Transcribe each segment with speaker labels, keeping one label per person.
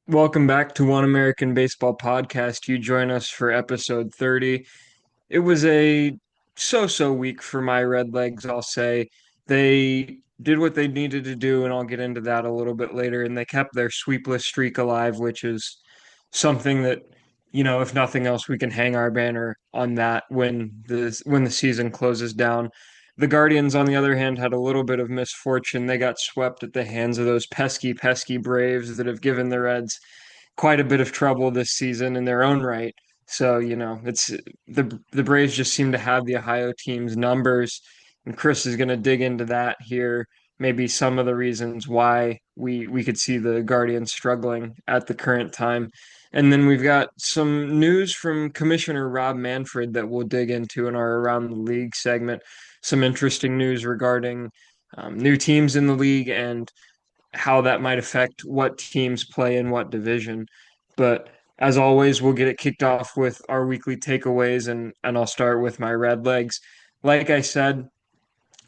Speaker 1: Welcome back to One American Baseball Podcast. You join us for episode 30. It was a so-so week for my Red Legs, I'll say. They did what they needed to do, and I'll get into that a little bit later, and they kept their sweepless streak alive, which is something that, if nothing else, we can hang our banner on that when the season closes down. The Guardians, on the other hand, had a little bit of misfortune. They got swept at the hands of those pesky, pesky Braves that have given the Reds quite a bit of trouble this season in their own right. So, it's the Braves just seem to have the Ohio team's numbers, and Chris is going to dig into that here. Maybe some of the reasons why we could see the Guardians struggling at the current time. And then we've got some news from Commissioner Rob Manfred that we'll dig into in our Around the League segment. Some interesting news regarding new teams in the league and how that might affect what teams play in what division. But as always, we'll get it kicked off with our weekly takeaways, and I'll start with my Red Legs. Like I said,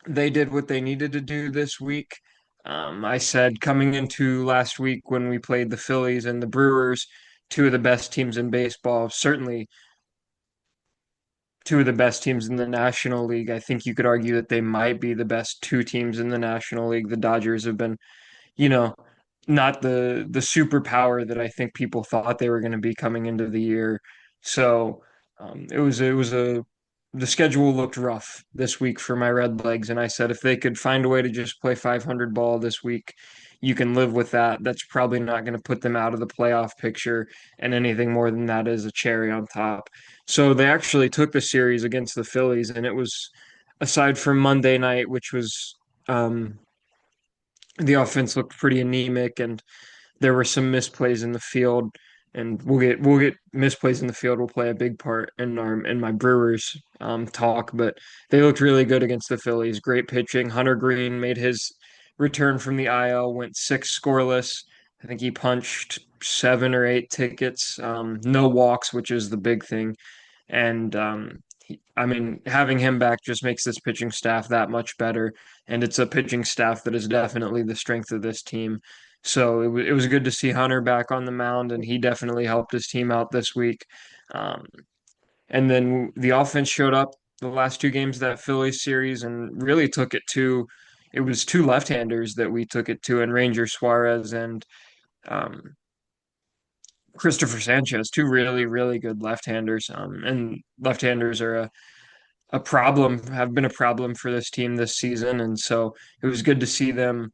Speaker 1: they did what they needed to do this week. I said coming into last week when we played the Phillies and the Brewers, two of the best teams in baseball, certainly two of the best teams in the National League. I think you could argue that they might be the best two teams in the National League. The Dodgers have been, you know, not the superpower that I think people thought they were going to be coming into the year. So it was a the schedule looked rough this week for my Red Legs, and I said if they could find a way to just play 500 ball this week, you can live with that. That's probably not going to put them out of the playoff picture, and anything more than that is a cherry on top. So they actually took the series against the Phillies, and it was aside from Monday night, which was the offense looked pretty anemic and there were some misplays in the field, and we'll get misplays in the field will play a big part in my Brewers talk. But they looked really good against the Phillies. Great pitching. Hunter Green made his return from the IL, went six scoreless. I think he punched seven or eight tickets, no walks, which is the big thing. And I mean, having him back just makes this pitching staff that much better. And it's a pitching staff that is definitely the strength of this team. So it was good to see Hunter back on the mound, and he definitely helped his team out this week. Um, and then the offense showed up the last two games of that Phillies series and really took it to. It was two left-handers that we took it to, and Ranger Suarez and um, Christopher Sanchez, two really, really good left-handers. And left-handers are a problem, have been a problem for this team this season. And so it was good to see them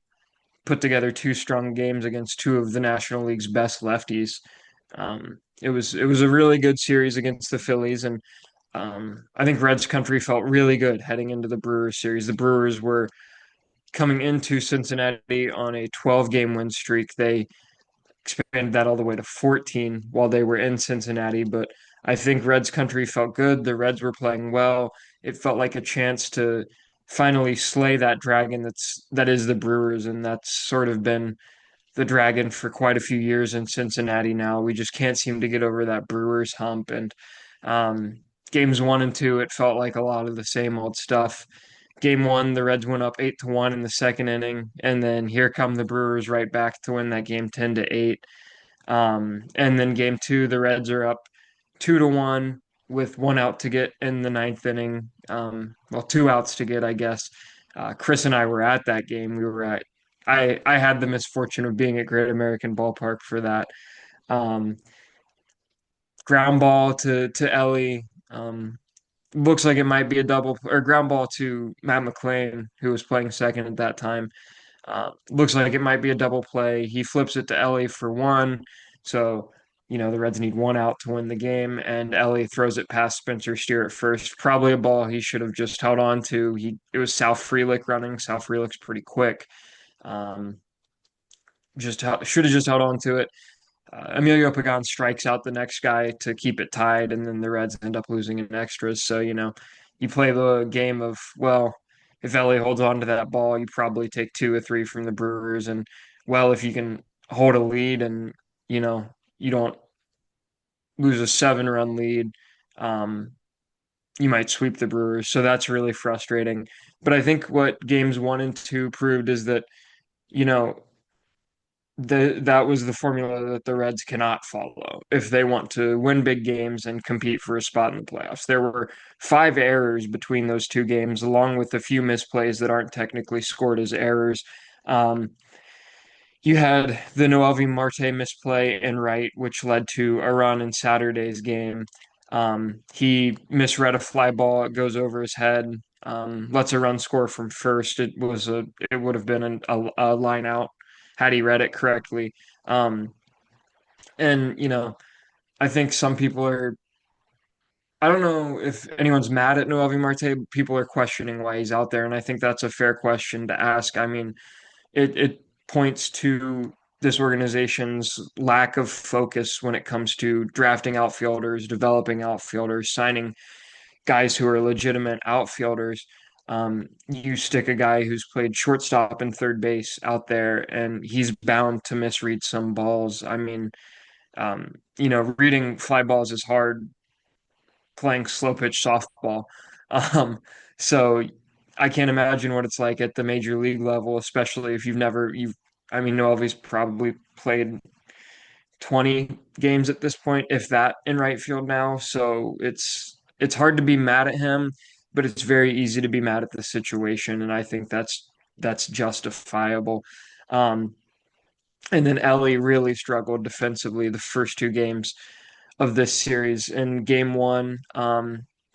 Speaker 1: put together two strong games against two of the National League's best lefties. It was a really good series against the Phillies, and I think Reds country felt really good heading into the Brewers series. The Brewers were coming into Cincinnati on a 12 game win streak. They expanded that all the way to 14 while they were in Cincinnati. But I think Reds country felt good. The Reds were playing well. It felt like a chance to finally slay that dragon that is the Brewers, and that's sort of been the dragon for quite a few years in Cincinnati now. We just can't seem to get over that Brewers hump. And um, games one and two, it felt like a lot of the same old stuff. Game one, the Reds went up 8-1 in the second inning, and then here come the Brewers right back to win that game 10-8. And then game two, the Reds are up 2-1 with one out to get in the ninth inning. Well, two outs to get, I guess. Chris and I were at that game. We were at. I had the misfortune of being at Great American Ballpark for that. Um, Ground ball to Ellie. Looks like it might be a double or ground ball to Matt McLean, who was playing second at that time. Looks like it might be a double play. He flips it to Ellie for one. So, the Reds need one out to win the game, and Ellie throws it past Spencer Steer at first. Probably a ball he should have just held on to. It was Sal Frelick running. Sal Frelick's pretty quick. Um, should have just held on to it. Emilio Pagan strikes out the next guy to keep it tied, and then the Reds end up losing in extras. So, you play the game of, well, if Ellie holds on to that ball, you probably take two or three from the Brewers. And, well, if you can hold a lead and, you don't lose a 7-run lead, um, you might sweep the Brewers. So that's really frustrating. But I think what games one and two proved is that, you know, that was the formula that the Reds cannot follow if they want to win big games and compete for a spot in the playoffs. There were 5 errors between those 2 games, along with a few misplays that aren't technically scored as errors. Um, you had the Noelvi Marte misplay in right, which led to a run in Saturday's game. He misread a fly ball, it goes over his head, lets a run score from first. It would have been a line out had he read it correctly. Um, and I think some people are. I don't know if anyone's mad at Noelvi Marte. People are questioning why he's out there, and I think that's a fair question to ask. I mean, it points to this organization's lack of focus when it comes to drafting outfielders, developing outfielders, signing guys who are legitimate outfielders. You stick a guy who's played shortstop and third base out there, and he's bound to misread some balls. I mean, reading fly balls is hard playing slow pitch softball. Um, so I can't imagine what it's like at the major league level, especially if I mean, Noelvi's probably played 20 games at this point, if that, in right field now. So it's hard to be mad at him, but it's very easy to be mad at the situation, and I think that's justifiable. Um, and then Ellie really struggled defensively the first 2 games of this series. In game one,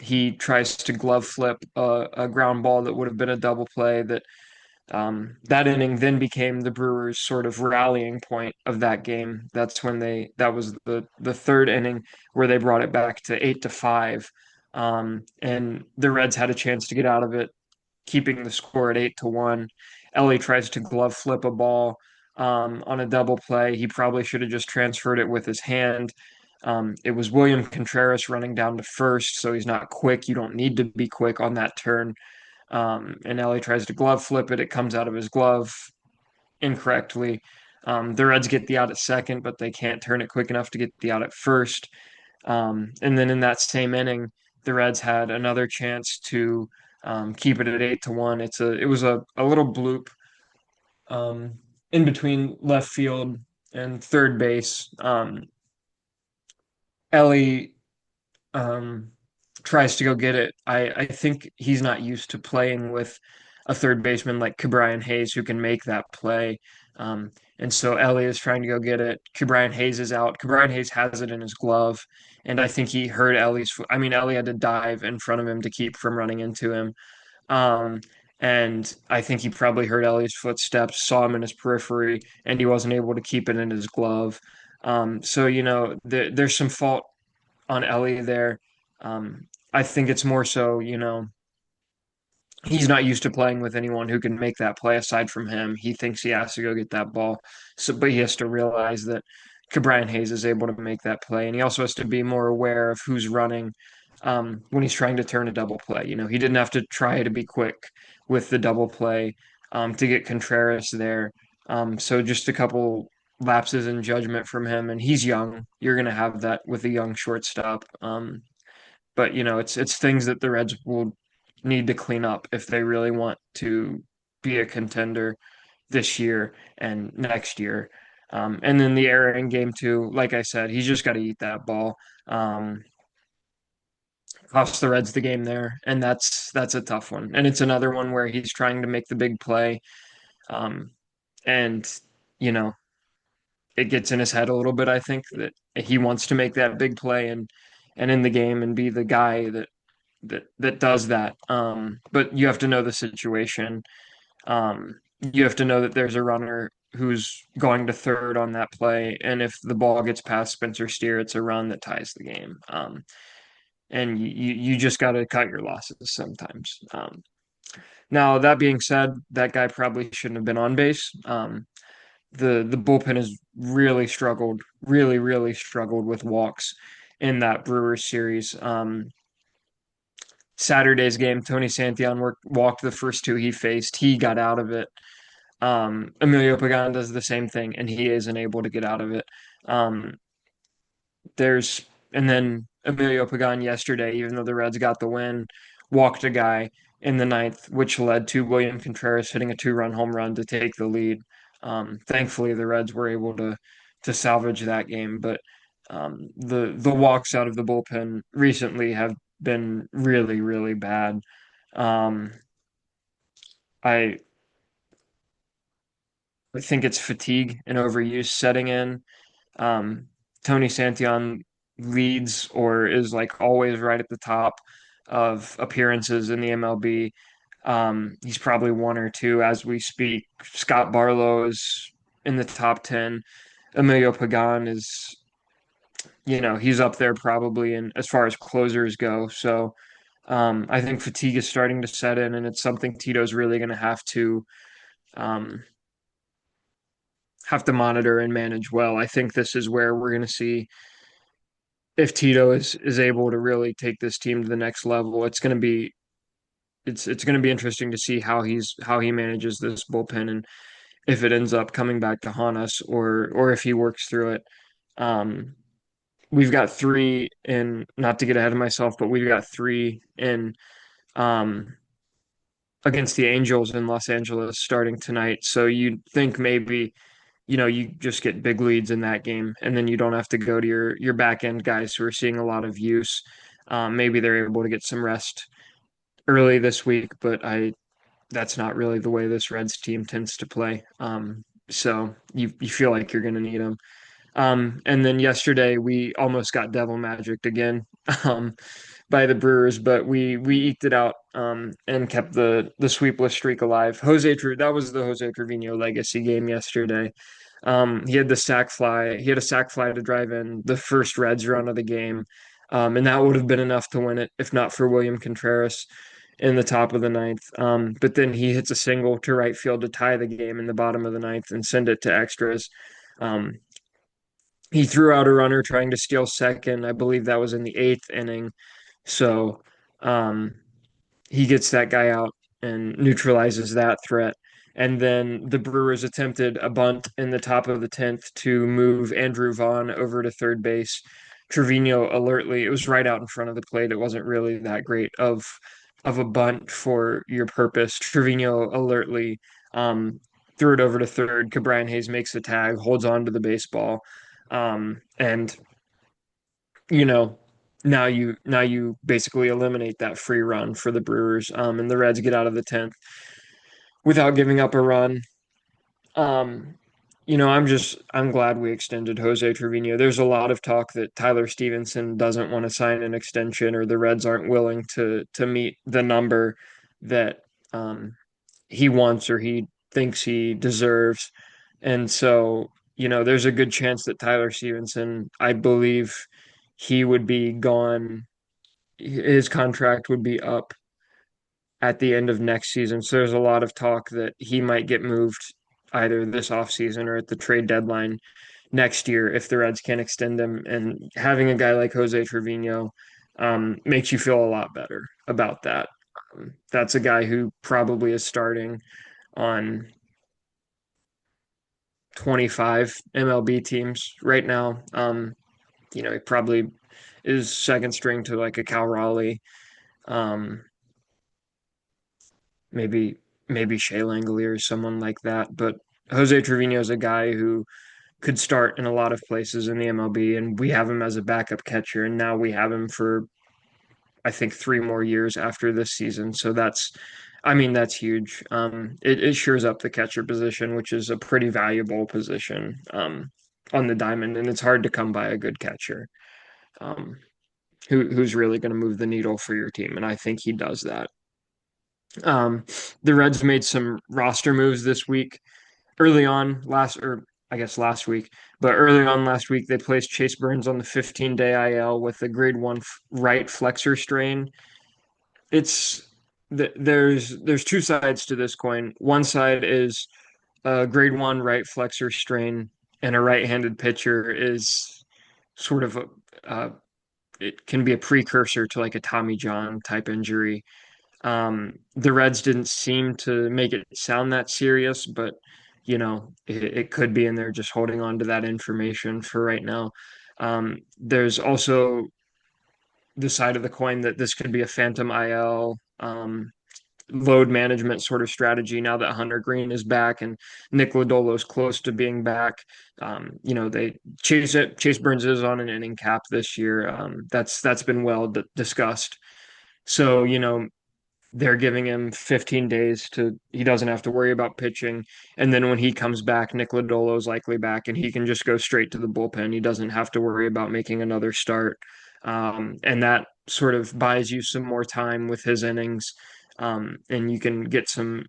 Speaker 1: he tries to glove flip a ground ball that would have been a double play. That inning then became the Brewers' sort of rallying point of that game. That was the third inning where they brought it back to 8-5, and the Reds had a chance to get out of it, keeping the score at 8-1. Ellie tries to glove flip a ball on a double play. He probably should have just transferred it with his hand. It was William Contreras running down to first, so he's not quick. You don't need to be quick on that turn. And Ellie tries to glove flip it. It comes out of his glove incorrectly. The Reds get the out at second, but they can't turn it quick enough to get the out at first. And then in that same inning, the Reds had another chance to keep it at 8-1. It was a little bloop um, in between left field and third base. Ellie um, tries to go get it. I think he's not used to playing with a third baseman like Ke'Bryan Hayes who can make that play. Um, and so Ellie is trying to go get it. Ke'Bryan Hayes is out. Ke'Bryan Hayes has it in his glove, and I think he hurt Ellie's foot. I mean, Ellie had to dive in front of him to keep from running into him. Um, and I think he probably heard Ellie's footsteps, saw him in his periphery, and he wasn't able to keep it in his glove. So there's some fault on Ellie there. I think it's more so, he's not used to playing with anyone who can make that play aside from him. He thinks he has to go get that ball. So, but he has to realize that Ke'Bryan Hayes is able to make that play. And he also has to be more aware of who's running when he's trying to turn a double play. He didn't have to try to be quick with the double play to get Contreras there. So just a couple lapses in judgment from him. And he's young. You're going to have that with a young shortstop. But it's things that the Reds will need to clean up if they really want to be a contender this year and next year. And then the error in game two, like I said, he's just got to eat that ball. Cost the Reds the game there, and that's a tough one. And it's another one where he's trying to make the big play, um, and you know it gets in his head a little bit. I think that he wants to make that big play and in the game and be the guy that does that. But you have to know the situation. You have to know that there's a runner who's going to third on that play, and if the ball gets past Spencer Steer, it's a run that ties the game. And you just got to cut your losses sometimes. Now that being said, that guy probably shouldn't have been on base. The bullpen has really struggled, really struggled with walks in that Brewers series. Saturday's game, Tony Santillan walked the first 2 he faced. He got out of it. Emilio Pagan does the same thing, and he isn't able to get out of it. Um, there's and then Emilio Pagan yesterday, even though the Reds got the win, walked a guy in the ninth, which led to William Contreras hitting a 2-run home run to take the lead. Thankfully, the Reds were able to salvage that game, but the walks out of the bullpen recently have been really, really bad. Um, I I think it's fatigue and overuse setting in. Um, Tony Santillan leads or is like always right at the top of appearances in the MLB. He's probably one or two as we speak. Scott Barlow is in the top 10. Emilio Pagan is, he's up there probably in as far as closers go. So I think fatigue is starting to set in, and it's something Tito's really going to um, have to monitor and manage well. I think this is where we're going to see if Tito is able to really take this team to the next level. It's going to be interesting to see how he manages this bullpen and if it ends up coming back to haunt us or if he works through it. Um, we've got three in, not to get ahead of myself, but we've got three in um, against the Angels in Los Angeles starting tonight. So you'd think maybe, you just get big leads in that game, and then you don't have to go to your back end guys who are seeing a lot of use. Maybe they're able to get some rest early this week, but I that's not really the way this Reds team tends to play. So you feel like you're going to need them. And then yesterday we almost got devil magicked again um, by the Brewers, but we eked it out and kept the sweepless streak alive. That was the Jose Trevino legacy game yesterday. He had the sac fly. He had a sac fly to drive in the first Reds run of the game, and that would have been enough to win it if not for William Contreras in the top of the ninth. But then he hits a single to right field to tie the game in the bottom of the ninth and send it to extras. Um, he threw out a runner trying to steal second. I believe that was in the eighth inning. So um, he gets that guy out and neutralizes that threat. And then the Brewers attempted a bunt in the top of the 10th to move Andrew Vaughn over to third base. Trevino alertly, it was right out in front of the plate. It wasn't really that great of a bunt for your purpose. Trevino alertly threw it over to third. Cabrian Hayes makes the tag, holds on to the baseball. And you know, now you basically eliminate that free run for the Brewers. And the Reds get out of the 10th without giving up a run. Um, I'm glad we extended Jose Trevino. There's a lot of talk that Tyler Stevenson doesn't want to sign an extension or the Reds aren't willing to meet the number that um he wants or he thinks he deserves. And so, there's a good chance that Tyler Stevenson, I believe he would be gone. His contract would be up at the end of next season. So there's a lot of talk that he might get moved either this offseason or at the trade deadline next year if the Reds can't extend him. And having a guy like Jose Trevino makes you feel a lot better about that. That's a guy who probably is starting on 25 MLB teams right now. He probably is second string to like a Cal Raleigh, um, maybe maybe Shea Langelier or someone like that. But Jose Trevino is a guy who could start in a lot of places in the MLB, and we have him as a backup catcher, and now we have him for I think 3 more years after this season. So that's huge. It shores up the catcher position, which is a pretty valuable position on the diamond, and it's hard to come by a good catcher um, who's really going to move the needle for your team, and I think he does that. Um, the Reds made some roster moves this week. Early on or I guess last week, but early on last week they placed Chase Burns on the 15-day IL with a grade 1 right flexor strain. It's there's two sides to this coin. One side is a grade 1 right flexor strain, and a right-handed pitcher is sort of uh, it can be a precursor to like a Tommy John type injury. The Reds didn't seem to make it sound that serious, but it could be, and they're just holding on to that information for right now. There's also the side of the coin that this could be a phantom IL. load management sort of strategy now that Hunter Green is back and Nick Lodolo's close to being back. They Chase Burns is on an inning cap this year. That's been well discussed. So, they're giving him 15 days to he doesn't have to worry about pitching. And then when he comes back, Nick Lodolo's likely back and he can just go straight to the bullpen. He doesn't have to worry about making another start. And that sort of buys you some more time with his innings. And you can get some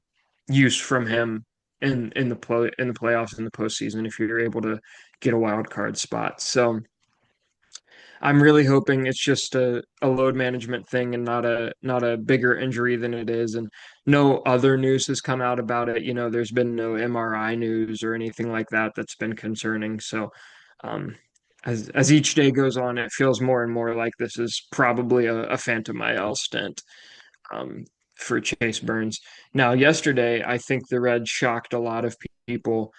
Speaker 1: use from him in the playoffs in the postseason if you're able to get a wild card spot. So I'm really hoping it's just a load management thing and not a bigger injury than it is. And no other news has come out about it. There's been no MRI news or anything like that that's been concerning. So um, as each day goes on, it feels more and more like this is probably a phantom IL stint um, for Chase Burns. Now, yesterday, I think the Reds shocked a lot of people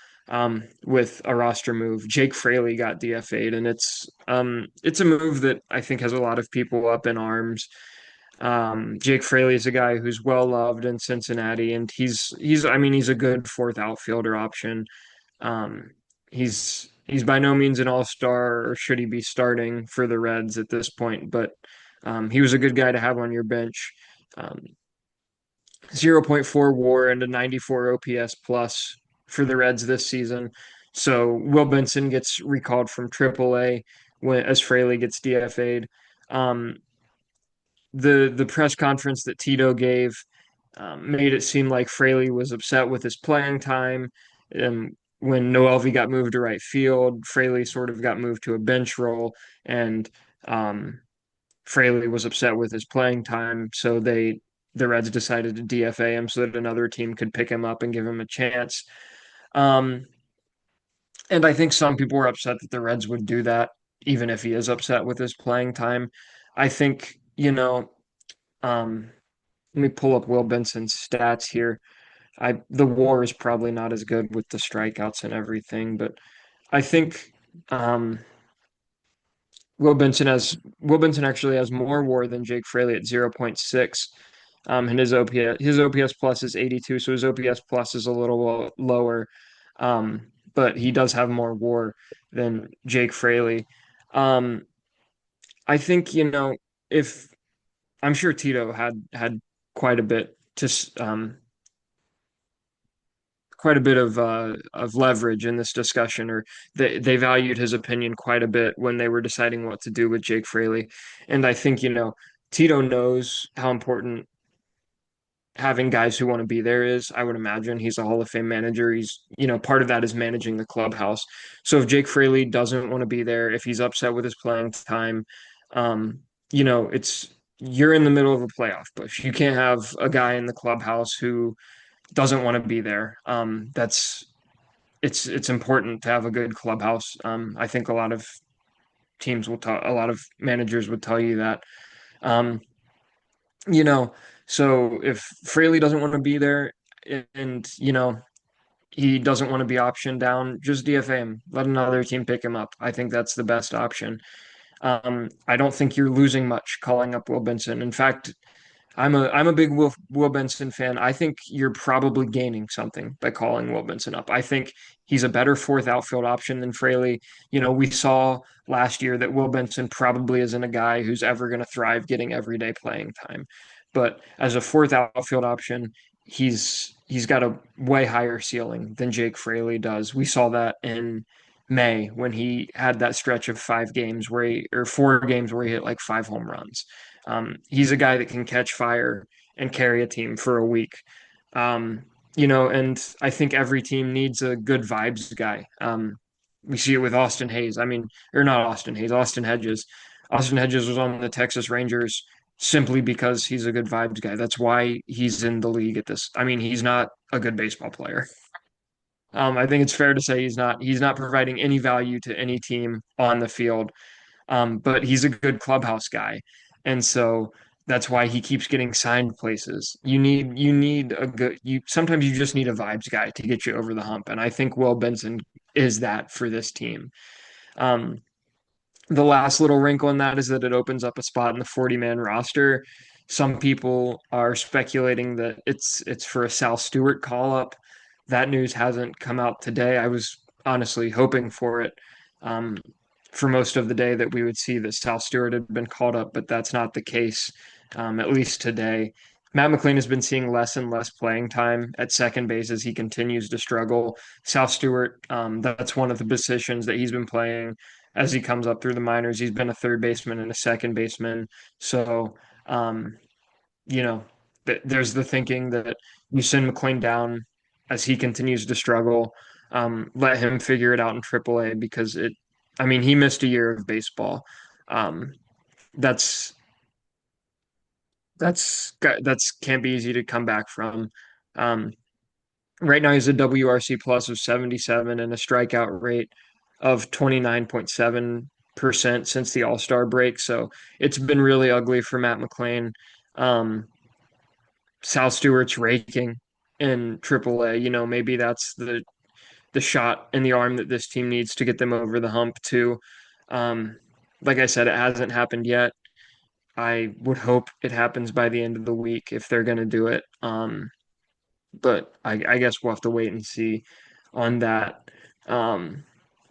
Speaker 1: with a roster move. Jake Fraley got DFA'd, and it's a move that I think has a lot of people up in arms. Jake Fraley is a guy who's well loved in Cincinnati, and he's a good fourth outfielder option. Um, he's by no means an all-star, or should he be starting for the Reds at this point, but he was a good guy to have on your bench. Um, 0.4 WAR and a 94 OPS plus for the Reds this season. So Will Benson gets recalled from AAA as Fraley gets DFA'd. Um, the press conference that Tito gave made it seem like Fraley was upset with his playing time. When Noelvi got moved to right field, Fraley sort of got moved to a bench role, and um, Fraley was upset with his playing time, so the Reds decided to DFA him so that another team could pick him up and give him a chance. Um, and I think some people were upset that the Reds would do that, even if he is upset with his playing time. I think, let me pull up Will Benson's stats here. The WAR is probably not as good with the strikeouts and everything, but I think Will Benson actually has more WAR than Jake Fraley at 0.6. And his OPS plus is 82, so his OPS plus is a little lower. But he does have more WAR than Jake Fraley. Um, I think, if I'm sure Tito had quite a bit quite a bit of leverage in this discussion, or they valued his opinion quite a bit when they were deciding what to do with Jake Fraley. And I think, Tito knows how important having guys who want to be there is. I would imagine he's a Hall of Fame manager. Part of that is managing the clubhouse. So if Jake Fraley doesn't want to be there, if he's upset with his playing time, um, it's you're in the middle of a playoff push. You can't have a guy in the clubhouse who doesn't want to be there. It's important to have a good clubhouse. I think a lot of a lot of managers would tell you that. Um, you know, so if Fraley doesn't want to be there and, he doesn't want to be optioned down, just DFA him. Let another team pick him up. I think that's the best option. I don't think you're losing much calling up Will Benson. In fact, I'm a big Will Benson fan. I think you're probably gaining something by calling Will Benson up. I think he's a better fourth outfield option than Fraley. We saw last year that Will Benson probably isn't a guy who's ever going to thrive getting everyday playing time. But as a fourth outfield option, he's got a way higher ceiling than Jake Fraley does. We saw that in May when he had that stretch of 5 games or 4 games where he hit like 5 home runs. He's a guy that can catch fire and carry a team for a week. And I think every team needs a good vibes guy. We see it with Austin Hayes. I mean, or not Austin Hayes, Austin Hedges. Austin Hedges was on the Texas Rangers simply because he's a good vibes guy. That's why he's in the league at this. I mean, he's not a good baseball player. I think it's fair to say he's not providing any value to any team on the field. But he's a good clubhouse guy, and so that's why he keeps getting signed places. You need a good you sometimes you just need a vibes guy to get you over the hump, and I think Will Benson is that for this team. Um, the last little wrinkle in that is that it opens up a spot in the 40-man roster. Some people are speculating that it's for a Sal Stewart call up. That news hasn't come out today. I was honestly hoping for it um, for most of the day that we would see that Sal Stewart had been called up, but that's not the case, at least today. Matt McLean has been seeing less and less playing time at second base as he continues to struggle. Sal Stewart, that's one of the positions that he's been playing as he comes up through the minors. He's been a third baseman and a second baseman. So, um, you know, there's the thinking that you send McLean down as he continues to struggle. Let him figure it out in AAA because I mean, he missed a year of baseball. Um, that's that's can't be easy to come back from. Um, right now, he's a WRC plus of 77 and a strikeout rate of 29.7% since the All-Star break. So it's been really ugly for Matt McLean. Um, Sal Stewart's raking in AAA. Maybe that's the shot in the arm that this team needs to get them over the hump too. Um, like I said, it hasn't happened yet. I would hope it happens by the end of the week if they're going to do it. But I guess we'll have to wait and see on that. Um,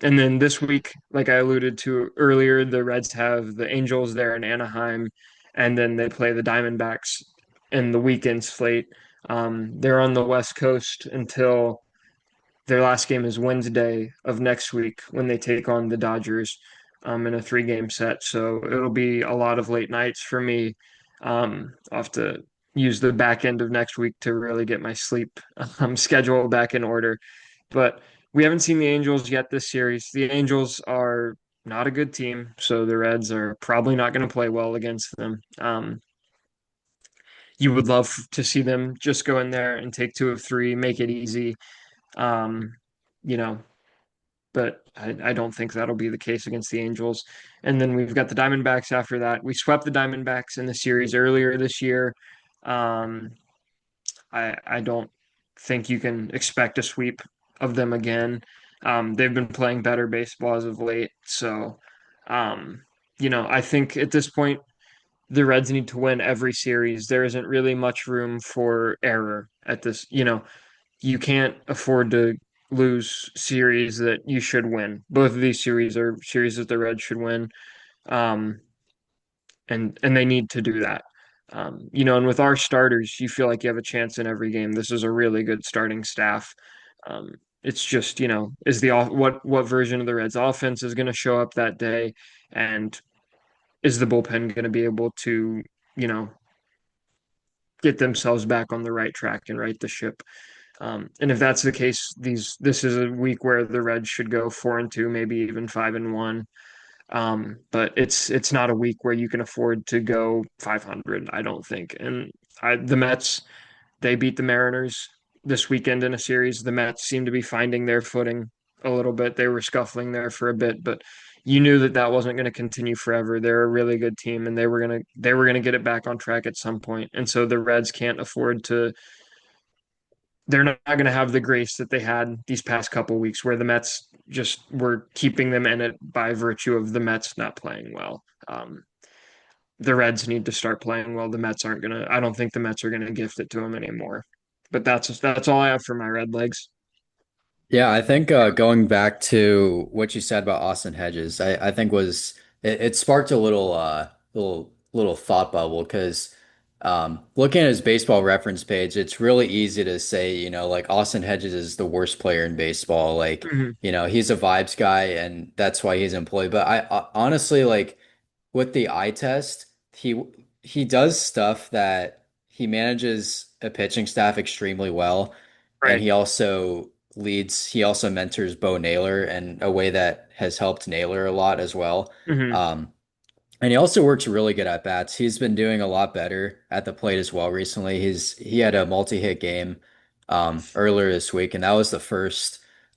Speaker 1: and then this week, like I alluded to earlier, the Reds have the Angels there in Anaheim, and then they play the Diamondbacks in the weekend slate. They're on the West Coast until their last game is Wednesday of next week when they take on the Dodgers in a three-game set. So it'll be a lot of late nights for me. I'll have to use the back end of next week to really get my sleep schedule back in order. But we haven't seen the Angels yet this series. The Angels are not a good team, so the Reds are probably not going to play well against them. You would love to see them just go in there and take two of three, make it easy. Um, you know, but I don't think that'll be the case against the Angels. And then we've got the Diamondbacks after that. We swept the Diamondbacks in the series earlier this year. Um, I don't think you can expect a sweep of them again. They've been playing better baseball as of late. So, um, I think at this point, the Reds need to win every series. There isn't really much room for error at this. You can't afford to lose series that you should win. Both of these series are series that the Reds should win, um, and they need to do that. And with our starters, you feel like you have a chance in every game. This is a really good starting staff. Um, it's just is the what version of the Reds offense is going to show up that day, and is the bullpen going to be able to you know get themselves back on the right track and right the ship. And if that's the case, this is a week where the Reds should go 4-2, maybe even 5-1. But it's not a week where you can afford to go 500, I don't think. And the Mets, they beat the Mariners this weekend in a series. The Mets seem to be finding their footing a little bit. They were scuffling there for a bit, but you knew that that wasn't going to continue forever. They're a really good team, and they were gonna get it back on track at some point. And so the Reds can't afford to they're not going to have the grace that they had these past couple weeks where the Mets just were keeping them in it by virtue of the Mets not playing well. The Reds need to start playing well. I don't think the Mets are going to gift it to them anymore. But that's all I have for my Red Legs.
Speaker 2: Yeah, I think going back to what you said about Austin Hedges, I think it sparked a little thought bubble because looking at his baseball reference page, it's really easy to say, like Austin Hedges is the worst player in baseball. Like,
Speaker 1: Hmm.
Speaker 2: he's a vibes guy and that's why he's employed. But I honestly like with the eye test, he does stuff that he manages a pitching staff extremely well, and
Speaker 1: Right.
Speaker 2: he also mentors Bo Naylor in a way that has helped Naylor a lot as well.
Speaker 1: Hmm.
Speaker 2: Um, and he also works really good at bats. He's been doing a lot better at the plate as well recently. He had a multi-hit game earlier this week, and that was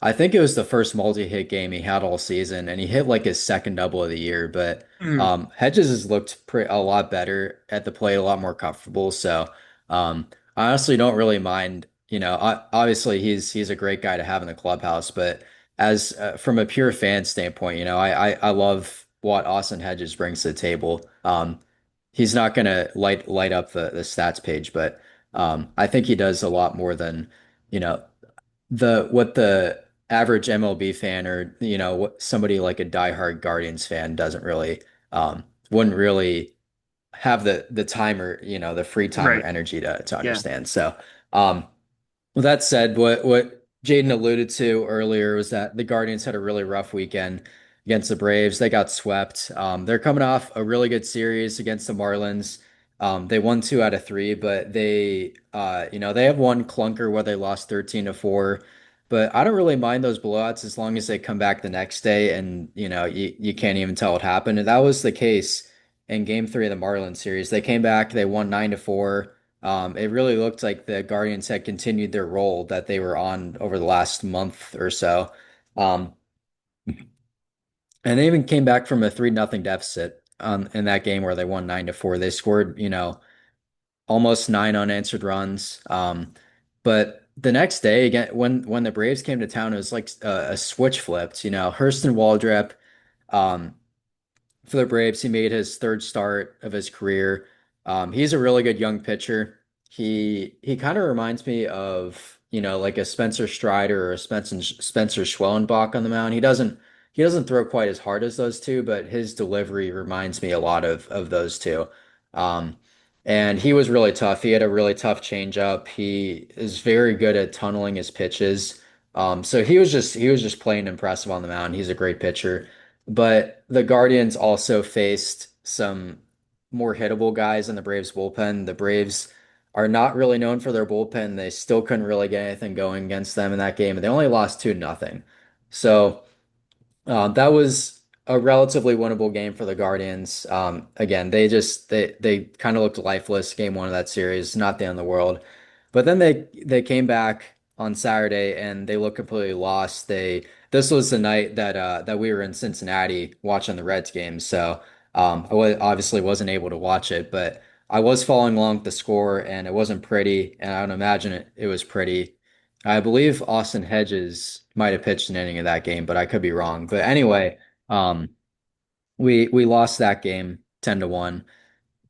Speaker 2: I think it was the first multi-hit game he had all season, and he hit like his second double of the year. But
Speaker 1: Hmm.
Speaker 2: Hedges has looked a lot better at the plate, a lot more comfortable. So I honestly don't really mind. Obviously he's a great guy to have in the clubhouse, but as from a pure fan standpoint, I love what Austin Hedges brings to the table. he's not going to light up the stats page, but I think he does a lot more than you know the what the average MLB fan or what somebody like a diehard Guardians fan doesn't really wouldn't really have the timer, the free time or
Speaker 1: Right.
Speaker 2: energy to
Speaker 1: Yeah.
Speaker 2: understand. So, um, with that said, what Jaden alluded to earlier was that the Guardians had a really rough weekend against the Braves. They got swept. They're coming off a really good series against the Marlins. They won 2 out of 3, but they have one clunker where they lost 13-4. But I don't really mind those blowouts as long as they come back the next day and you can't even tell what happened. And that was the case in Game 3 of the Marlins series. They came back, they won 9-4. It really looked like the Guardians had continued their role that they were on over the last month or so. Um, and they even came back from a 3-0 deficit in that game where they won 9-4. They scored, almost 9 unanswered runs. But the next day, again, when the Braves came to town, it was like a switch flipped. Hurston Waldrep, um, for the Braves. He made his third start of his career. He's a really good young pitcher. He kind of reminds me of, like a Spencer Strider or a Spencer Schwellenbach on the mound. He doesn't throw quite as hard as those two, but his delivery reminds me a lot of those two. Um, and he was really tough. He had a really tough changeup. He is very good at tunneling his pitches. So he was just playing impressive on the mound. He's a great pitcher. But the Guardians also faced some more hittable guys in the Braves bullpen. The Braves are not really known for their bullpen. They still couldn't really get anything going against them in that game, and they only lost 2-0. So that was a relatively winnable game for the Guardians. Again, they kind of looked lifeless game 1 of that series, not the end of the world. But then they came back on Saturday and they looked completely lost. This was the night that we were in Cincinnati watching the Reds game, so obviously wasn't able to watch it, but I was following along with the score, and it wasn't pretty, and I would imagine it was pretty. I believe Austin Hedges might have pitched an inning of that game, but I could be wrong. But anyway, um, we lost that game 10-1.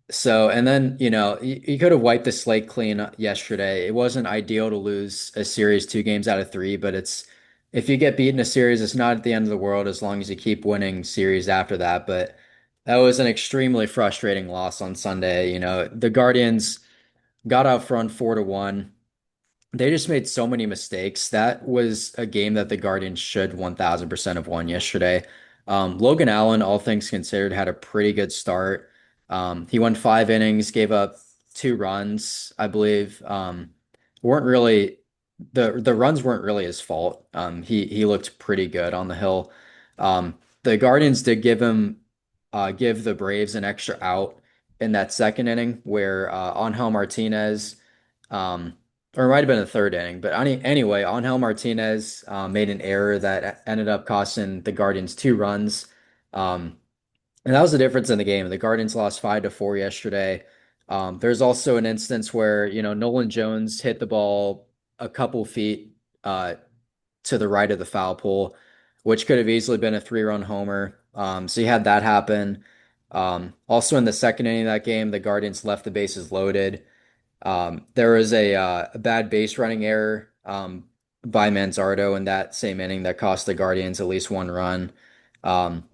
Speaker 2: So, and then, you could have wiped the slate clean yesterday. It wasn't ideal to lose a series 2 games out of 3, but if you get beaten a series, it's not at the end of the world as long as you keep winning series after that. But that was an extremely frustrating loss on Sunday. The Guardians got out front 4-1. They just made so many mistakes. That was a game that the Guardians should 1000% have won yesterday. Logan Allen, all things considered, had a pretty good start. He went 5 innings, gave up 2 runs, I believe. Weren't really the runs weren't really his fault. He looked pretty good on the hill. The Guardians did give the Braves an extra out in that second inning where Angel Martinez. Um, or it might have been the third inning. But anyway, Angel Martinez made an error that ended up costing the Guardians 2 runs. Um, and that was the difference in the game. The Guardians lost 5-4 yesterday. There's also an instance where, Nolan Jones hit the ball a couple feet to the right of the foul pole, which could have easily been a 3-run homer. So you had that happen. Also in the second inning of that game, the Guardians left the bases loaded. There was a bad base running error by Manzardo in that same inning that cost the Guardians at least 1 run. Um,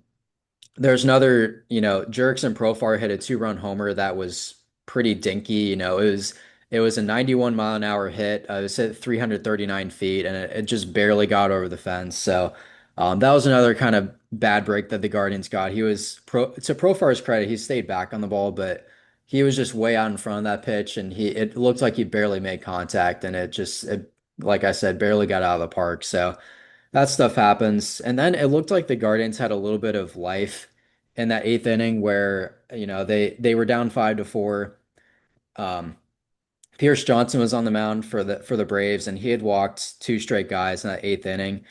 Speaker 2: there's another, Jerkson Profar hit a 2-run homer that was pretty dinky. It was a 91 mile an hour hit. It was hit 339 feet, and it just barely got over the fence. So that was another kind of bad break that the Guardians got. To Profar's credit, he stayed back on the ball, but he was just way out in front of that pitch, and it looked like he barely made contact, and like I said, barely got out of the park. So that stuff happens. And then it looked like the Guardians had a little bit of life in that eighth inning where, they were down 5-4. Um, Pierce Johnson was on the mound for the Braves, and he had walked 2 straight guys in that eighth inning.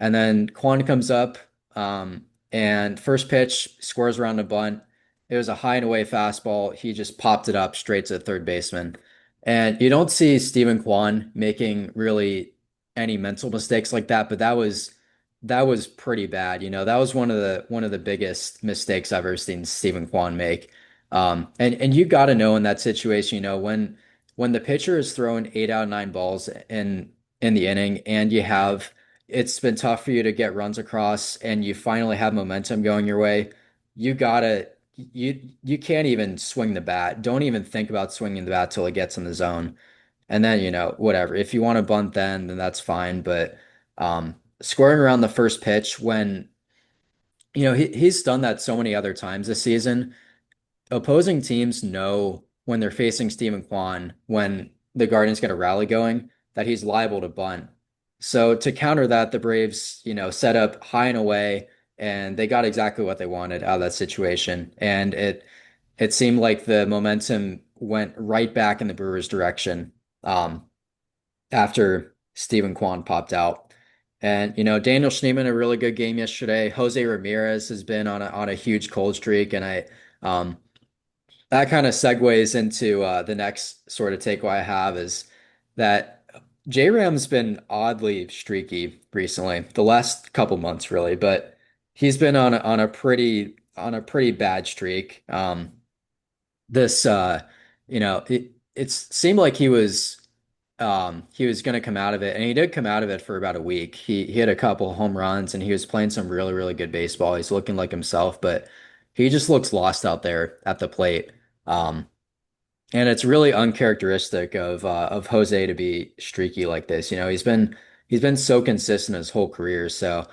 Speaker 2: And then Quan comes up, and first pitch scores around a bunt. It was a high and away fastball. He just popped it up straight to the third baseman. And you don't see Stephen Kwan making really any mental mistakes like that, but that was pretty bad. That was one of the biggest mistakes I've ever seen Stephen Kwan make. And you got to know in that situation, when the pitcher is throwing 8 out of 9 balls in the inning, and it's been tough for you to get runs across, and you finally have momentum going your way, you gotta you can't even swing the bat. Don't even think about swinging the bat till it gets in the zone. And then, whatever. If you want to bunt then that's fine. But scoring around the first pitch when, he's done that so many other times this season. Opposing teams know when they're facing Steven Kwan, when the Guardians get a rally going, that he's liable to bunt. So to counter that, the Braves, set up high and away, and they got exactly what they wanted out of that situation. And it seemed like the momentum went right back in the Brewers' direction. After Steven Kwan popped out. And Daniel Schneemann a really good game yesterday. Jose Ramirez has been on a huge cold streak, and I that kind of segues into the next sort of takeaway I have is that J-Ram's been oddly streaky recently, the last couple months really, but he's been on a pretty bad streak. This it seemed like he was going to come out of it, and he did come out of it for about a week. He hit a couple home runs, and he was playing some really, really good baseball. He's looking like himself, but he just looks lost out there at the plate. Um, and it's really uncharacteristic of Jose to be streaky like this. He's been so consistent his whole career. So,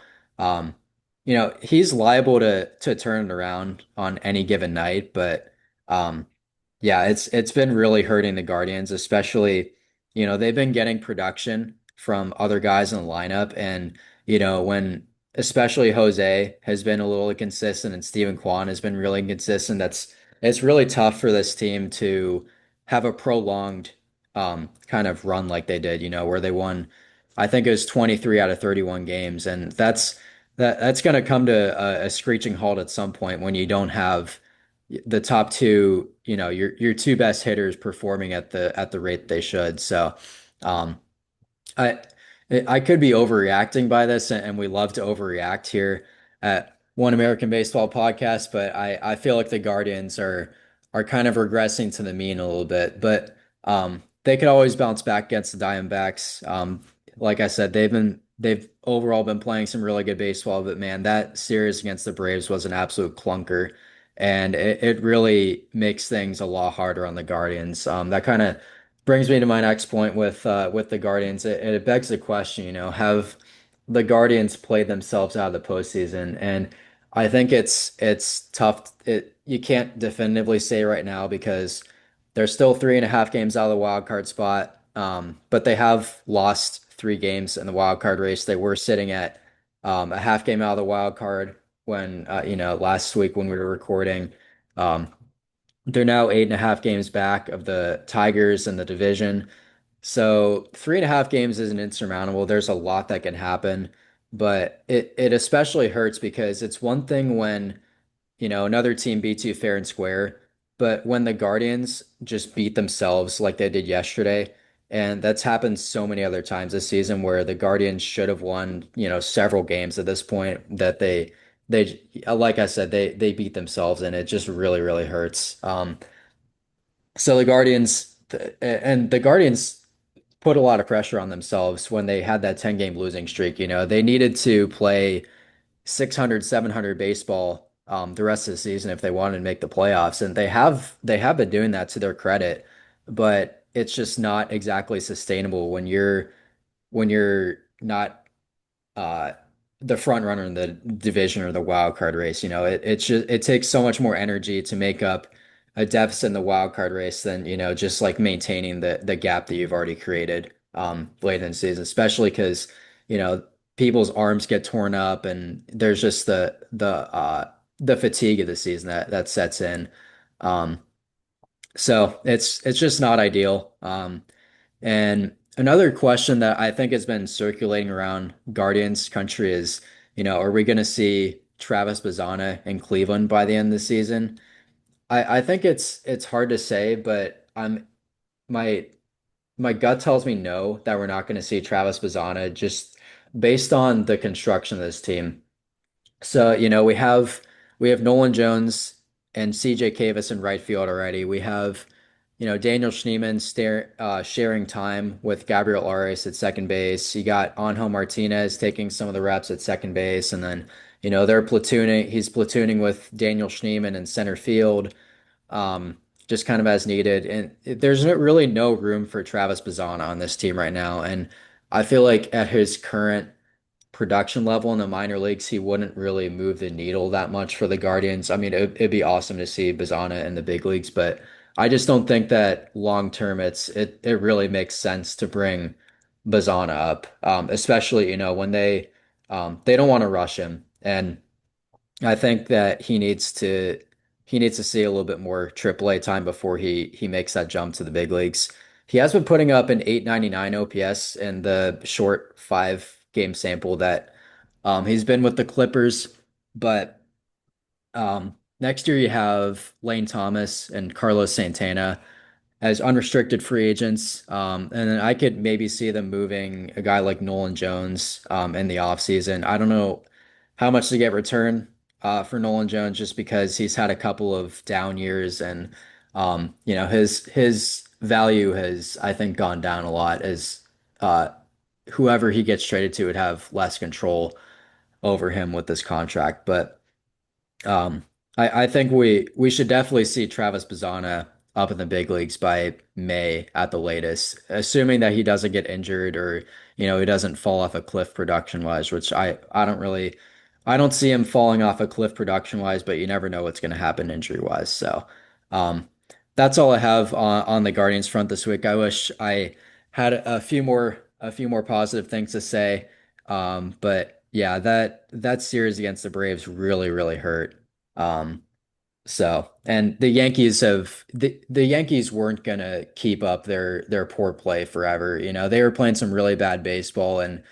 Speaker 2: he's liable to turn it around on any given night. But yeah, it's been really hurting the Guardians, especially, they've been getting production from other guys in the lineup, and when especially Jose has been a little inconsistent and Steven Kwan has been really inconsistent, it's really tough for this team to have a prolonged kind of run like they did, where they won, I think it was 23 out of 31 games. And that's going to come to a screeching halt at some point when you don't have the top two, your two best hitters performing at the rate they should. So, um, I I could be overreacting by this, and we love to overreact here at One American Baseball Podcast, but I feel like the Guardians are kind of regressing to the mean a little bit. But they could always bounce back against the Diamondbacks. Like I said, they've overall been playing some really good baseball, but man, that series against the Braves was an absolute clunker. And it really makes things a lot harder on the Guardians. That kind of brings me to my next point with the Guardians. It begs the question, have the Guardians played themselves out of the postseason? And I think it's tough. You can't definitively say right now because they're still 3.5 games out of the wild card spot. But they have lost 3 games in the wild card race. They were sitting at a half game out of the wild card when last week when we were recording. Um, they're now 8.5 games back of the Tigers in the division. So 3.5 games isn't insurmountable. There's a lot that can happen, but it especially hurts because it's one thing when, another team beats you fair and square, but when the Guardians just beat themselves like they did yesterday, and that's happened so many other times this season where the Guardians should have won, several games at this point that they like I said, they beat themselves, and it just really, really hurts. So the Guardians put a lot of pressure on themselves when they had that 10-game losing streak. They needed to play 600, 700 baseball the rest of the season if they wanted to make the playoffs. And they have been doing that to their credit, but it's just not exactly sustainable when you're not uh, the front runner in the division or the wild card race. It takes so much more energy to make up a deficit in the wild card race than just like maintaining the gap that you've already created late in the season, especially because people's arms get torn up and there's just the fatigue of the season that sets in. Um, so it's just not ideal. And another question that I think has been circulating around Guardians country is, are we going to see Travis Bazzana in Cleveland by the end of the season? I think it's hard to say, but my my gut tells me no, that we're not going to see Travis Bazzana just based on the construction of this team. So, we have Nolan Jones. and CJ Cavus in right field already. We have, Daniel Schneemann sharing time with Gabriel Arias at second base. You got Angel Martinez taking some of the reps at second base, and then, they're platooning. He's platooning with Daniel Schneemann in center field, um, just kind of as needed. And there's really no room for Travis Bazzana on this team right now. And I feel like at his current production level in the minor leagues, he wouldn't really move the needle that much for the Guardians. I mean, it'd be awesome to see Bazzana in the big leagues, but I just don't think that long term it really makes sense to bring Bazzana up, especially when they don't want to rush him, and I think that he needs to see a little bit more AAA time before he makes that jump to the big leagues. He has been putting up an 899 OPS in the short 5 game sample that he's been with the Clippers, but next year you have Lane Thomas and Carlos Santana as unrestricted free agents. And then I could maybe see them moving a guy like Nolan Jones in the offseason. I don't know how much to get return for Nolan Jones just because he's had a couple of down years and his value has I think gone down a lot as uh, whoever he gets traded to would have less control over him with this contract. But um, I think we should definitely see Travis Bazzana up in the big leagues by May at the latest, assuming that he doesn't get injured or he doesn't fall off a cliff production wise, which I don't see him falling off a cliff production wise, but you never know what's going to happen injury wise. So um, that's all I have on the Guardians front this week. I wish I had a few more positive things to say. But yeah, that series against the Braves really, really hurt. Um, and the Yankees weren't gonna keep up their poor play forever. They were playing some really bad baseball, and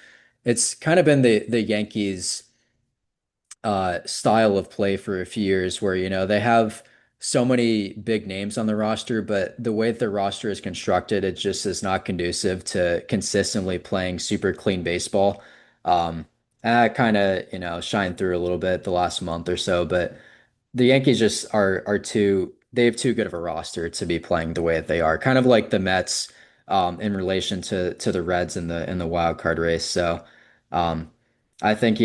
Speaker 2: it's kind of been the Yankees style of play for a few years where, they have so many big names on the roster, but the way that the roster is constructed, it just is not conducive to consistently playing super clean baseball. And that kind of, shined through a little bit the last month or so, but the Yankees just they have too good of a roster to be playing the way that they are, kind of like the Mets in relation to the Reds in the wild card race. So um, I think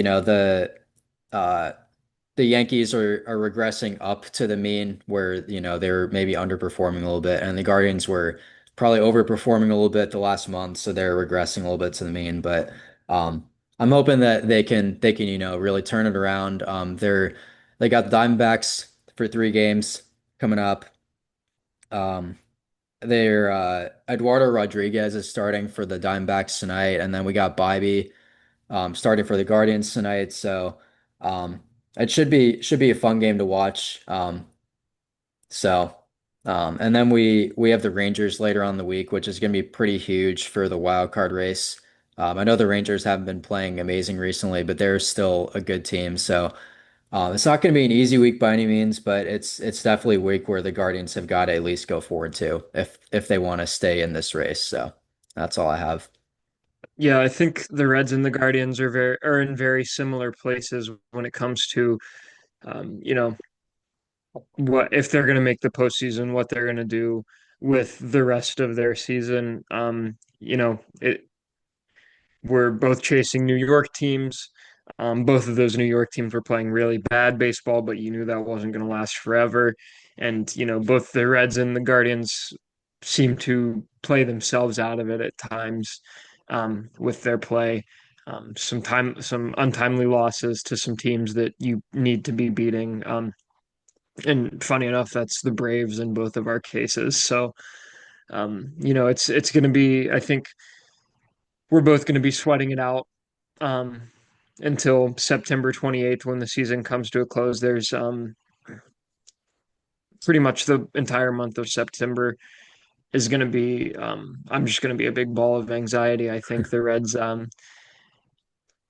Speaker 2: uh, the Yankees are regressing up to the mean where, they're maybe underperforming a little bit, and the Guardians were probably overperforming a little bit the last month, so they're regressing a little bit to the mean. But I'm hoping that they can, really turn it around. They got the Diamondbacks for 3 games coming up. Um, they're Eduardo Rodriguez is starting for the Diamondbacks tonight, and then we got Bibee starting for the Guardians tonight. So um, it should be a fun game to watch. So and then we have the Rangers later on in the week, which is going to be pretty huge for the wild card race. I know the Rangers haven't been playing amazing recently, but they're still a good team. So it's not going to be an easy week by any means, but it's definitely a week where the Guardians have got to at least go forward to if they want to stay in this race. So that's all I have.
Speaker 1: Yeah, I think the Reds and the Guardians are in very similar places when it comes to you know, what if they're going to make the postseason, what they're going to do with the rest of their season. We're both chasing New York teams. Both of those New York teams were playing really bad baseball, but you knew that wasn't going to last forever. And, both the Reds and the Guardians seem to play themselves out of it at times with their play. Some untimely losses to some teams that you need to be beating. And funny enough, that's the Braves in both of our cases. So, it's going to be, I think we're both going to be sweating it out um, until September 28th when the season comes to a close. There's pretty much the entire month of September is going to be, I'm just going to be a big ball of anxiety. I think the Reds,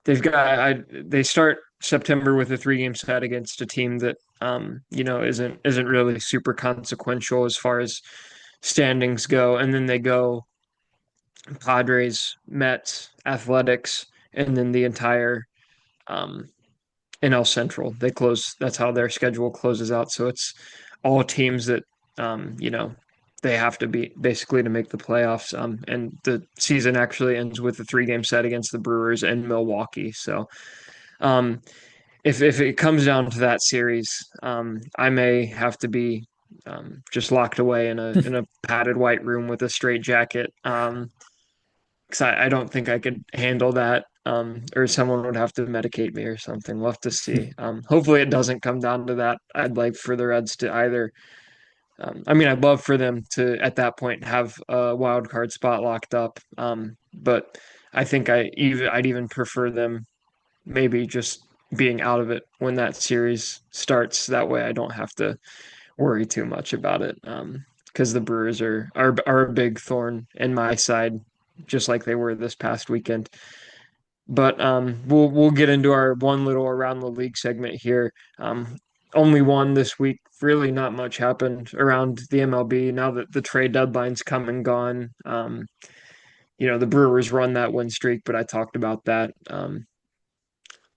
Speaker 1: they start September with a 3 game set against a team that, isn't really super consequential as far as standings go. And then they go Padres, Mets, Athletics, and then the entire um, NL Central. They close. That's how their schedule closes out. So it's all teams that you know they have to be basically to make the playoffs. And the season actually ends with a 3 game set against the Brewers and Milwaukee. So um, if it comes down to that series, I may have to be just locked away in a padded white room with a straight jacket. Because I don't think I could handle that. Or someone would have to medicate me or something. We'll have to see. Hopefully it doesn't come down to that. I'd like for the Reds to either, I mean, I'd love for them to at that point have a wild card spot locked up. But I think I'd even prefer them maybe just being out of it when that series starts. That way I don't have to worry too much about it. Because the Brewers are a big thorn in my side, just like they were this past weekend. But we'll get into our one little around the league segment here. Only one this week. Really, not much happened around the MLB now that the trade deadline's come and gone. The Brewers run that win streak, but I talked about that.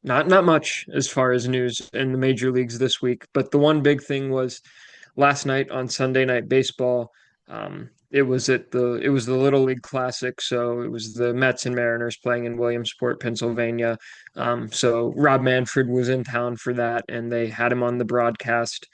Speaker 1: Not much as far as news in the major leagues this week. But the one big thing was last night on Sunday Night Baseball. It was the Little League Classic, so it was the Mets and Mariners playing in Williamsport, Pennsylvania. So Rob Manfred was in town for that, and they had him on the broadcast.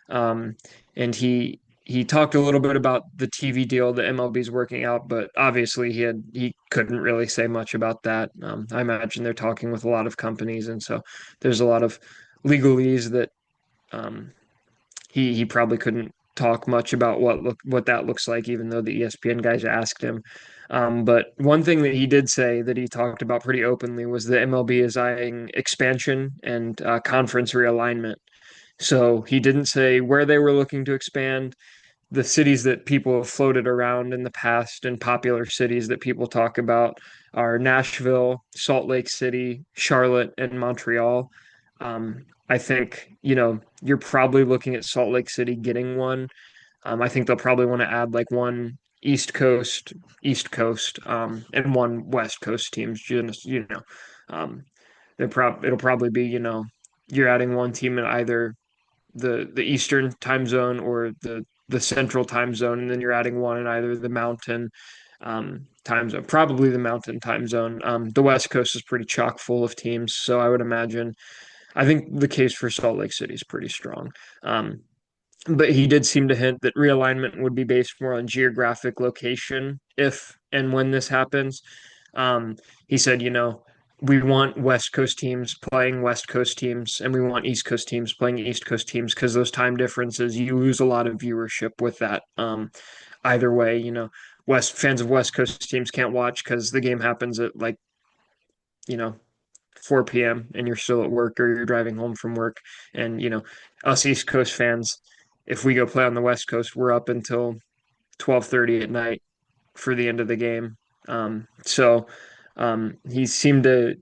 Speaker 1: Um, and he talked a little bit about the TV deal the MLB's working out, but obviously he couldn't really say much about that. I imagine they're talking with a lot of companies, and so there's a lot of legalese that um, he probably couldn't talk much about what that looks like, even though the ESPN guys asked him. But one thing that he did say that he talked about pretty openly was the MLB is eyeing expansion and conference realignment. So he didn't say where they were looking to expand. The cities that people have floated around in the past and popular cities that people talk about are Nashville, Salt Lake City, Charlotte, and Montreal. I think, you're probably looking at Salt Lake City getting one. I think they'll probably want to add like one East Coast, and one West Coast teams. Um, it'll probably be, you're adding one team in either the Eastern time zone or the Central time zone, and then you're adding one in either the Mountain time zone, probably the Mountain time zone. The West Coast is pretty chock full of teams, so I would imagine. I think the case for Salt Lake City is pretty strong. But he did seem to hint that realignment would be based more on geographic location if and when this happens. He said, we want West Coast teams playing West Coast teams, and we want East Coast teams playing East Coast teams because those time differences, you lose a lot of viewership with that. Either way, West fans of West Coast teams can't watch because the game happens at like, you know, 4 p.m. and you're still at work or you're driving home from work. And, us East Coast fans, if we go play on the West Coast, we're up until 12:30 at night for the end of the game. He seemed to,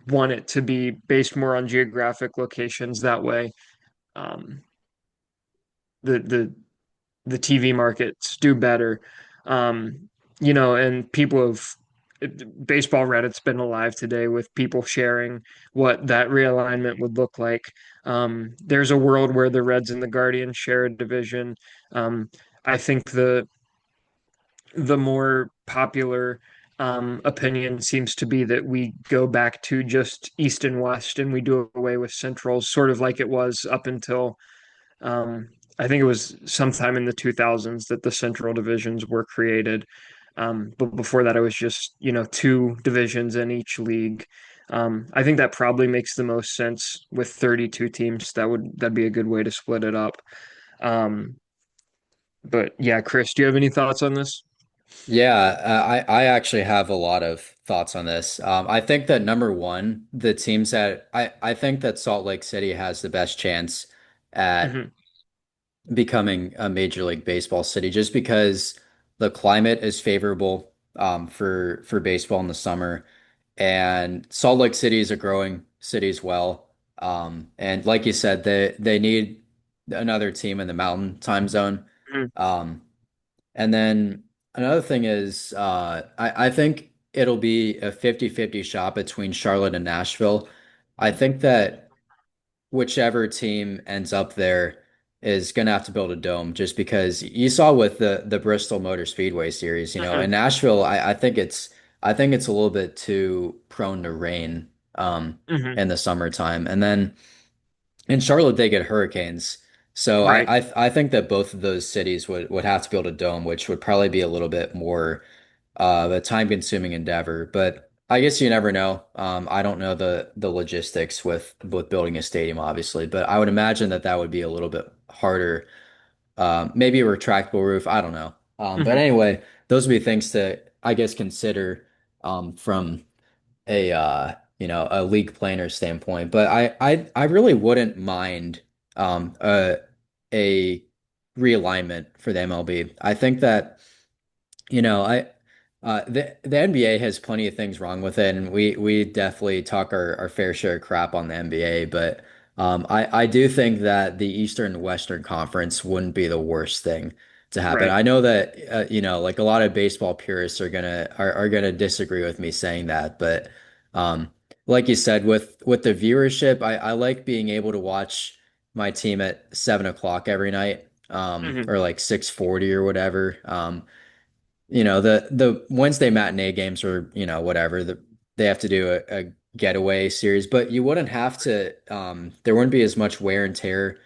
Speaker 1: want it to be based more on geographic locations. That way, um, the the the TV markets do better. And people have baseball Reddit's been alive today with people sharing what that realignment would look like. There's a world where the Reds and the Guardians share a division. I think the more popular opinion seems to be that we go back to just East and West and we do away with Centrals, sort of like it was up until um, I think it was sometime in the 2000s that the Central divisions were created. But before that, it was just, two divisions in each league. I think that probably makes the most sense with 32 teams. That'd be a good way to split it up. Um, but yeah, Chris, do you have any thoughts on this?
Speaker 2: Yeah, I actually have a lot of thoughts on this. I think that number one, the teams that I think that Salt Lake City has the best chance at
Speaker 1: Hmm.
Speaker 2: becoming a Major League Baseball city just because the climate is favorable for baseball in the summer, and Salt Lake City is a growing city as well. And like you said, they need another team in the Mountain Time Zone. Um, and then another thing is, I think it'll be a 50-50 shot between Charlotte and Nashville. I think that whichever team ends up there is going to have to build a dome just because you saw with the Bristol Motor Speedway series, in
Speaker 1: Hmm.
Speaker 2: Nashville, I think it's a little bit too prone to rain
Speaker 1: Hmm.
Speaker 2: in the summertime. And then in Charlotte they get hurricanes. So
Speaker 1: Right.
Speaker 2: I think that both of those cities would have to build a dome, which would probably be a little bit more a time-consuming endeavor, but I guess you never know. I don't know the logistics with building a stadium, obviously, but I would imagine that that would be a little bit harder. Maybe a retractable roof. I don't know. But
Speaker 1: Hmm.
Speaker 2: anyway, those would be things to, I guess, consider from a league planner standpoint. But I really wouldn't mind um, a a realignment for the MLB. I think that. The NBA has plenty of things wrong with it, and we definitely talk our fair share of crap on the NBA, but I do think that the Eastern and Western Conference wouldn't be the worst thing to happen.
Speaker 1: Right.
Speaker 2: I know that like a lot of baseball purists are gonna disagree with me saying that, but um, like you said, with the viewership, I like being able to watch my team at 7 o'clock every night,
Speaker 1: Hmm.
Speaker 2: or like 6:40 or whatever. The Wednesday matinee games or whatever they have to do a getaway series, but you wouldn't have to. There wouldn't be as much wear and tear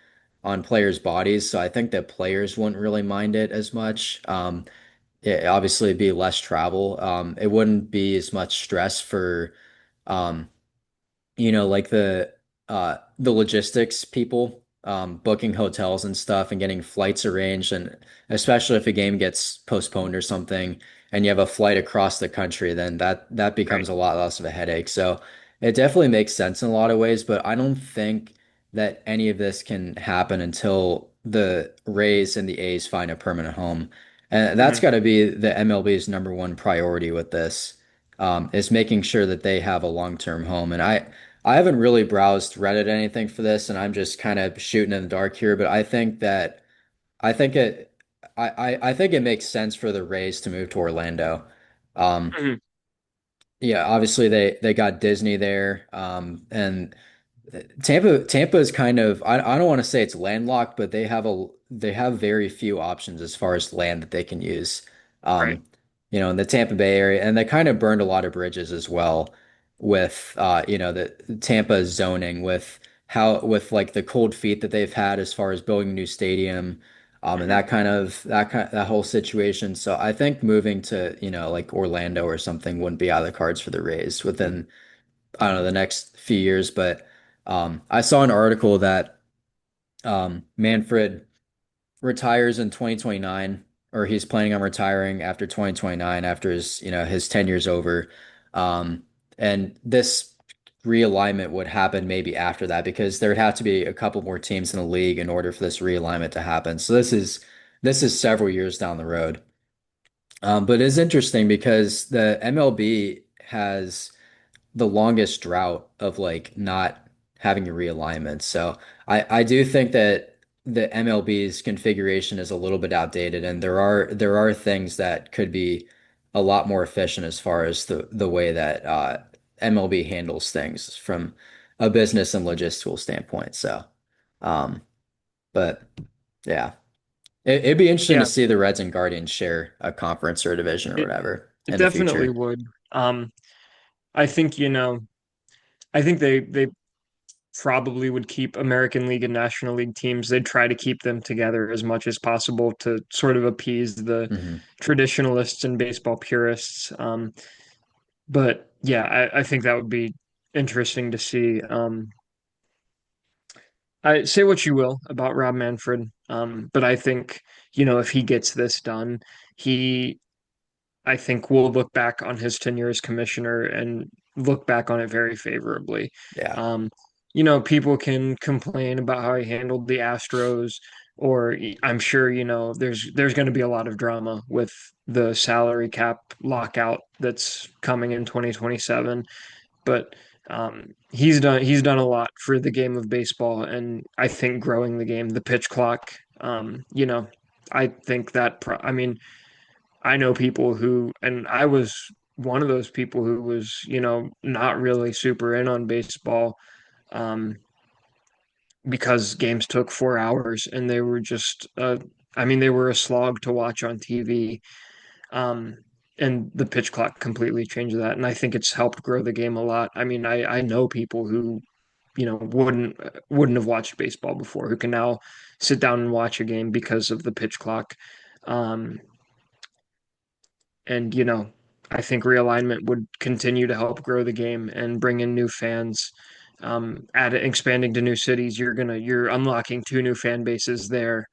Speaker 2: on players' bodies, so I think that players wouldn't really mind it as much. Obviously it'd be less travel. It wouldn't be as much stress for um, like the logistics people, booking hotels and stuff and getting flights arranged, and especially if a game gets postponed or something and you have a flight across the country, then that
Speaker 1: Right.
Speaker 2: becomes a lot less of a headache. So it definitely makes sense in a lot of ways, but I don't think that any of this can happen until the Rays and the A's find a permanent home. And that's
Speaker 1: Hmm.
Speaker 2: got to be the MLB's number one priority with this, is making sure that they have a long-term home. And I haven't really browsed Reddit or anything for this, and I'm just kind of shooting in the dark here, but I think it I think it makes sense for the Rays to move to Orlando. Um,
Speaker 1: Hmm.
Speaker 2: yeah, obviously they got Disney there, and Tampa is kind of, I don't want to say it's landlocked, but they have very few options as far as land that they can use.
Speaker 1: Right.
Speaker 2: Um, in the Tampa Bay area, and they kind of burned a lot of bridges as well with the Tampa zoning with like the cold feet that they've had as far as building a new stadium, and
Speaker 1: Hmm.
Speaker 2: that whole situation. So I think moving to like Orlando or something wouldn't be out of the cards for the Rays within, I don't know, the next few years. But I saw an article that Manfred retires in 2029, or he's planning on retiring after 2029, after his tenure's over. Um, and this realignment would happen maybe after that because there would have to be a couple more teams in the league in order for this realignment to happen. So this is several years down the road. But it's interesting because the MLB has the longest drought of like not having a realignment. So I do think that the MLB's configuration is a little bit outdated, and there are things that could be a lot more efficient as far as the way that MLB handles things from a business and logistical standpoint. So, um, but yeah, it'd be interesting to
Speaker 1: Yeah.
Speaker 2: see the Reds and Guardians share a conference or a division or
Speaker 1: It
Speaker 2: whatever
Speaker 1: it
Speaker 2: in the
Speaker 1: definitely
Speaker 2: future.
Speaker 1: would. I think, I think they probably would keep American League and National League teams. They'd try to keep them together as much as possible to sort of appease the
Speaker 2: Hmm.
Speaker 1: traditionalists and baseball purists. But yeah, I think that would be interesting to see. I say what you will about Rob Manfred, but I think, if he gets this done, he I think we'll look back on his tenure as commissioner and look back on it very favorably.
Speaker 2: Yeah.
Speaker 1: Um, people can complain about how he handled the Astros, or I'm sure, there's going to be a lot of drama with the salary cap lockout that's coming in 2027. But he's done a lot for the game of baseball, and I think growing the game, the pitch clock. I think that. I mean, I know people who, and I was one of those people who was, not really super in on baseball. um, because games took 4 hours and they were just, I mean, they were a slog to watch on TV. Um, and the pitch clock completely changed that. And I think it's helped grow the game a lot. I mean, I know people who, wouldn't have watched baseball before who can now sit down and watch a game because of the pitch clock. Um, and I think realignment would continue to help grow the game and bring in new fans. Expanding to new cities, you're unlocking two new fan bases there.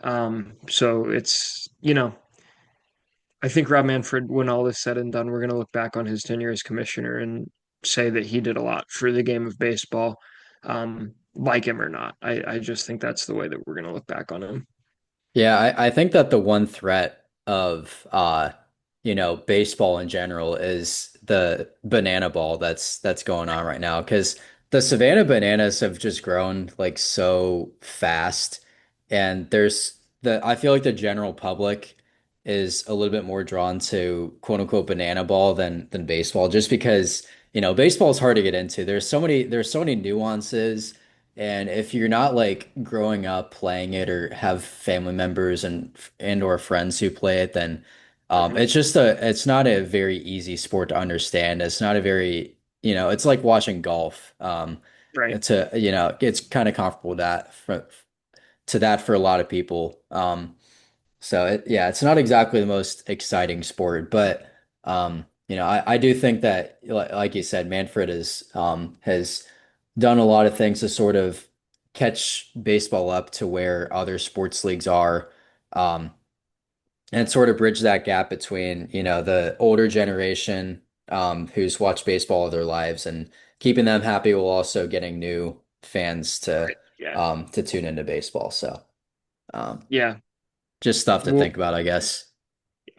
Speaker 1: So it's I think Rob Manfred, when all is said and done, we're gonna look back on his tenure as commissioner and say that he did a lot for the game of baseball. Like him or not, I just think that's the way that we're gonna look back on him.
Speaker 2: Yeah, I think that the one threat of baseball in general is the banana ball that's going on right now because the Savannah Bananas have just grown like so fast and I feel like the general public is a little bit more drawn to quote unquote banana ball than baseball just because baseball is hard to get into. There's so many nuances and if you're not like growing up playing it or have family members and or friends who play it, then
Speaker 1: Mhm.
Speaker 2: it's not a very easy sport to understand. It's not a very, it's like watching golf.
Speaker 1: Right.
Speaker 2: It's kind of comparable to that for a lot of people. Yeah, it's not exactly the most exciting sport, but I do think that, like you said, Manfred has done a lot of things to sort of catch baseball up to where other sports leagues are, um, and sort of bridge that gap between, the older generation, who's watched baseball all their lives and keeping them happy while also getting new fans
Speaker 1: Right. Yeah.
Speaker 2: to tune into baseball. So, um,
Speaker 1: Yeah.
Speaker 2: just stuff to
Speaker 1: We'll
Speaker 2: think about, I guess.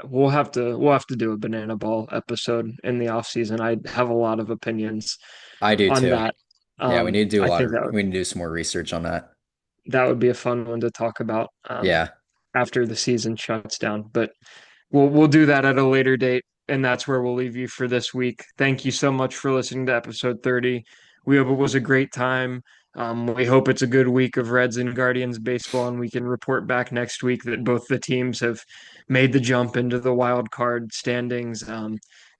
Speaker 1: we'll have to do a banana ball episode in the off season. I have a lot of opinions
Speaker 2: I do
Speaker 1: on
Speaker 2: too.
Speaker 1: that.
Speaker 2: Yeah,
Speaker 1: I think
Speaker 2: we need to do some more research on that.
Speaker 1: that would be a fun one to talk about
Speaker 2: Yeah,
Speaker 1: after the season shuts down. But we'll do that at a later date, and that's where we'll leave you for this week. Thank you so much for listening to episode 30. We hope it was a great time. We hope it's a good week of Reds and Guardians baseball, and we can report back next week that both the teams have made the jump into the wild card standings,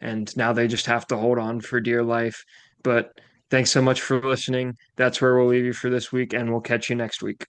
Speaker 1: and now they just have to hold on for dear life. But thanks so much for listening. That's where we'll leave you for this week, and we'll catch you next week.